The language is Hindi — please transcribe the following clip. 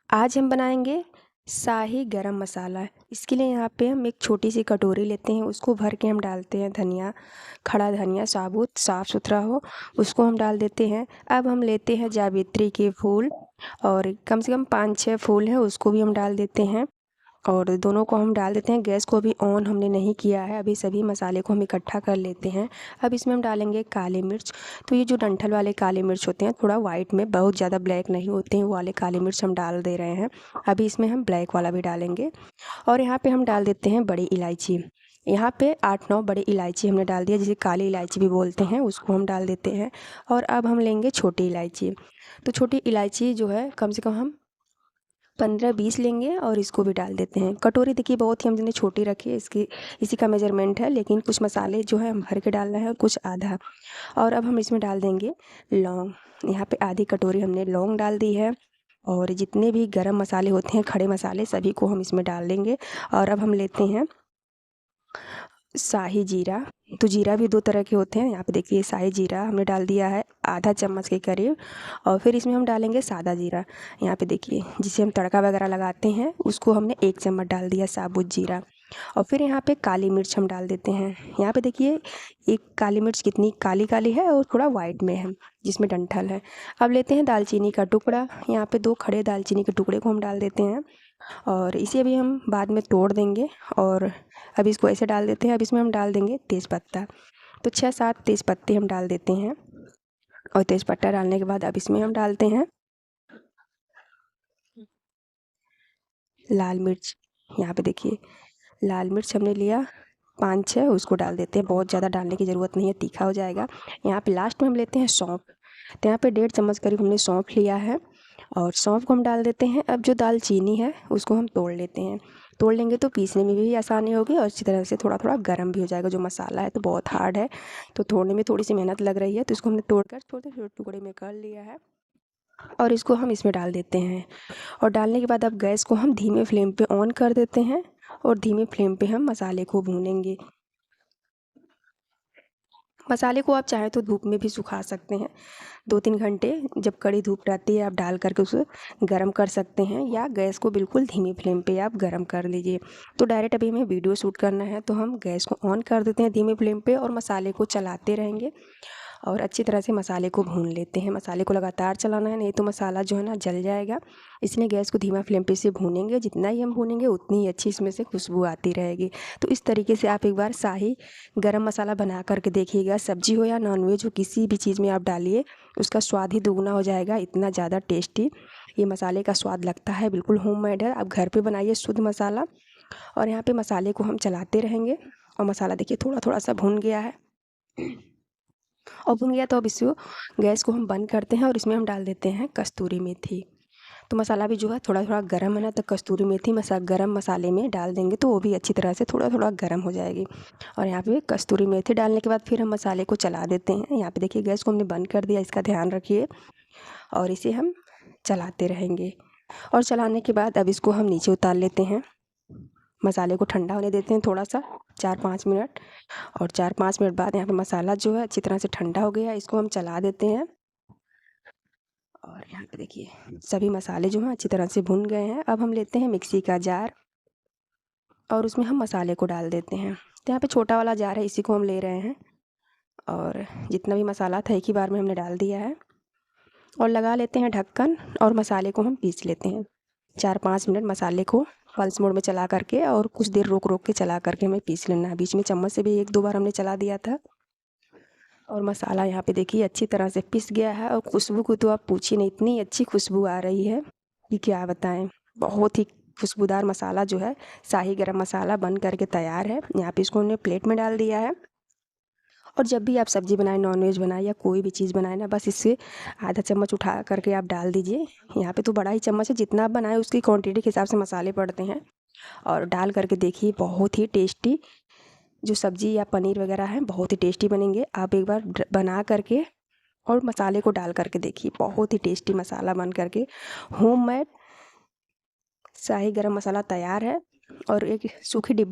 आज हम बनाएंगे शाही गरम मसाला। इसके लिए यहाँ पे हम एक छोटी सी कटोरी लेते हैं, उसको भर के हम डालते हैं धनिया, खड़ा धनिया साबुत साफ़ सुथरा हो, उसको हम डाल देते हैं। अब हम लेते हैं जावित्री के फूल और कम से कम 5-6 फूल हैं, उसको भी हम डाल देते हैं और दोनों को हम डाल देते हैं। गैस को अभी ऑन हमने नहीं किया है, अभी सभी मसाले को हम इकट्ठा कर लेते हैं। अब इसमें हम डालेंगे काली मिर्च। तो ये जो डंठल वाले काली मिर्च होते हैं, थोड़ा वाइट में, बहुत ज़्यादा ब्लैक नहीं होते हैं, वो वाले काली मिर्च हम डाल दे रहे हैं। अभी इसमें हम ब्लैक वाला भी डालेंगे और यहाँ पे हम डाल देते हैं बड़ी इलायची। यहाँ पे 8-9 बड़ी इलायची हमने डाल दिया, जिसे काली इलायची भी बोलते हैं, उसको हम डाल देते हैं। और अब हम लेंगे छोटी इलायची। तो छोटी इलायची जो है कम से कम हम 15-20 लेंगे और इसको भी डाल देते हैं। कटोरी देखिए बहुत ही हमने छोटी रखी है, इसकी इसी का मेजरमेंट है, लेकिन कुछ मसाले जो है हम भर के डालना है और कुछ आधा। और अब हम इसमें डाल देंगे लौंग। यहाँ पे आधी कटोरी हमने लौंग डाल दी है और जितने भी गरम मसाले होते हैं, खड़े मसाले, सभी को हम इसमें डाल देंगे। और अब हम लेते हैं शाही जीरा। तो जीरा भी 2 तरह के होते हैं, यहाँ पे देखिए शाही जीरा हमने डाल दिया है आधा चम्मच के करीब। और फिर इसमें हम डालेंगे सादा जीरा। यहाँ पे देखिए जिसे हम तड़का वगैरह लगाते हैं, उसको हमने 1 चम्मच डाल दिया साबुत जीरा। और फिर यहाँ पे काली मिर्च हम डाल देते हैं। यहाँ पे देखिए एक काली मिर्च कितनी काली काली है और थोड़ा वाइट में है, जिसमें डंठल है। अब लेते हैं दालचीनी का टुकड़ा। यहाँ पे 2 खड़े दालचीनी के टुकड़े को हम डाल देते हैं और इसे भी हम बाद में तोड़ देंगे। और अब इसको ऐसे डाल देते हैं। अब इसमें हम डाल देंगे तेज़पत्ता। तो 6-7 तेज़पत्ते हम डाल देते हैं और तेज़पत्ता डालने के बाद अब इसमें हम डालते हैं लाल मिर्च। यहाँ पे देखिए लाल मिर्च हमने लिया 5-6, उसको डाल देते हैं। बहुत ज़्यादा डालने की ज़रूरत नहीं है, तीखा हो जाएगा। यहाँ पे लास्ट में हम लेते हैं सौंफ। तो यहाँ पे 1.5 चम्मच करीब हमने सौंफ लिया है और सौंफ को हम डाल देते हैं। अब जो दालचीनी है उसको हम तोड़ लेते हैं। तोड़ लेंगे तो पीसने में भी आसानी होगी और अच्छी तरह से थोड़ा थोड़ा गर्म भी हो जाएगा। जो मसाला है तो बहुत हार्ड है, तो तोड़ने में थोड़ी सी मेहनत लग रही है, तो इसको हमने तोड़कर छोटे छोटे टुकड़े में कर लिया है और इसको हम इसमें डाल देते हैं। और डालने के बाद अब गैस को हम धीमे फ्लेम पे ऑन कर देते हैं और धीमे फ्लेम पे हम मसाले को भूनेंगे। मसाले को आप चाहें तो धूप में भी सुखा सकते हैं, 2-3 घंटे जब कड़ी धूप रहती है आप डाल करके उसे गर्म कर सकते हैं, या गैस को बिल्कुल धीमी फ्लेम पे आप गर्म कर लीजिए। तो डायरेक्ट अभी हमें वीडियो शूट करना है, तो हम गैस को ऑन कर देते हैं धीमी फ्लेम पे और मसाले को चलाते रहेंगे और अच्छी तरह से मसाले को भून लेते हैं। मसाले को लगातार चलाना है, नहीं तो मसाला जो है ना जल जाएगा। इसलिए गैस को धीमा फ्लेम पे से भूनेंगे। जितना ही हम भूनेंगे उतनी ही अच्छी इसमें से खुशबू आती रहेगी। तो इस तरीके से आप एक बार शाही गरम मसाला बना करके देखिएगा। सब्जी हो या नॉनवेज हो, किसी भी चीज़ में आप डालिए, उसका स्वाद ही दुगना हो जाएगा। इतना ज़्यादा टेस्टी ये मसाले का स्वाद लगता है, बिल्कुल होममेड है। आप घर पे बनाइए शुद्ध मसाला। और यहाँ पे मसाले को हम चलाते रहेंगे और मसाला देखिए थोड़ा थोड़ा सा भून गया है और भुन गया। तो अब इसको गैस को हम बंद करते हैं और इसमें हम डाल देते हैं कस्तूरी मेथी। तो मसाला भी जो है थोड़ा थोड़ा गर्म है ना, तो कस्तूरी मेथी गरम मसाले में डाल देंगे तो वो भी अच्छी तरह से थोड़ा थोड़ा गर्म हो जाएगी। और यहाँ पे कस्तूरी मेथी डालने के बाद फिर हम मसाले को चला देते हैं। यहाँ पे देखिए गैस को हमने बंद कर दिया, इसका ध्यान रखिए। और इसे हम चलाते रहेंगे और चलाने के बाद अब इसको हम नीचे उतार लेते हैं। मसाले को ठंडा होने देते हैं थोड़ा सा, 4-5 मिनट। और 4-5 मिनट बाद यहाँ पे मसाला जो है अच्छी तरह से ठंडा हो गया है, इसको हम चला देते हैं। और यहाँ पे देखिए सभी मसाले जो हैं अच्छी तरह से भुन गए हैं। अब हम लेते हैं मिक्सी का जार और उसमें हम मसाले को डाल देते हैं। तो यहाँ पे छोटा वाला जार है, इसी को हम ले रहे हैं और जितना भी मसाला था एक ही बार में हमने डाल दिया है और लगा लेते हैं ढक्कन और मसाले को हम पीस लेते हैं। 4-5 मिनट मसाले को पल्स मोड में चला करके और कुछ देर रोक रोक के चला करके हमें पीस लेना है। बीच में चम्मच से भी 1-2 बार हमने चला दिया था। और मसाला यहाँ पे देखिए अच्छी तरह से पिस गया है और खुशबू को तो आप पूछिए नहीं, इतनी अच्छी खुशबू आ रही है कि क्या बताएं। बहुत ही खुशबूदार मसाला जो है शाही गरम मसाला बन करके तैयार है। यहाँ पे इसको हमने प्लेट में डाल दिया है। और जब भी आप सब्ज़ी बनाएं, नॉनवेज बनाएं या कोई भी चीज़ बनाएं ना, बस इससे आधा चम्मच उठा करके आप डाल दीजिए। यहाँ पे तो बड़ा ही चम्मच है, जितना आप बनाएं उसकी क्वांटिटी के हिसाब से मसाले पड़ते हैं। और डाल करके देखिए बहुत ही टेस्टी जो सब्ज़ी या पनीर वगैरह है बहुत ही टेस्टी बनेंगे। आप एक बार बना करके और मसाले को डाल करके देखिए, बहुत ही टेस्टी मसाला बन करके होममेड शाही गरम मसाला तैयार है। और एक सूखी डिब्बी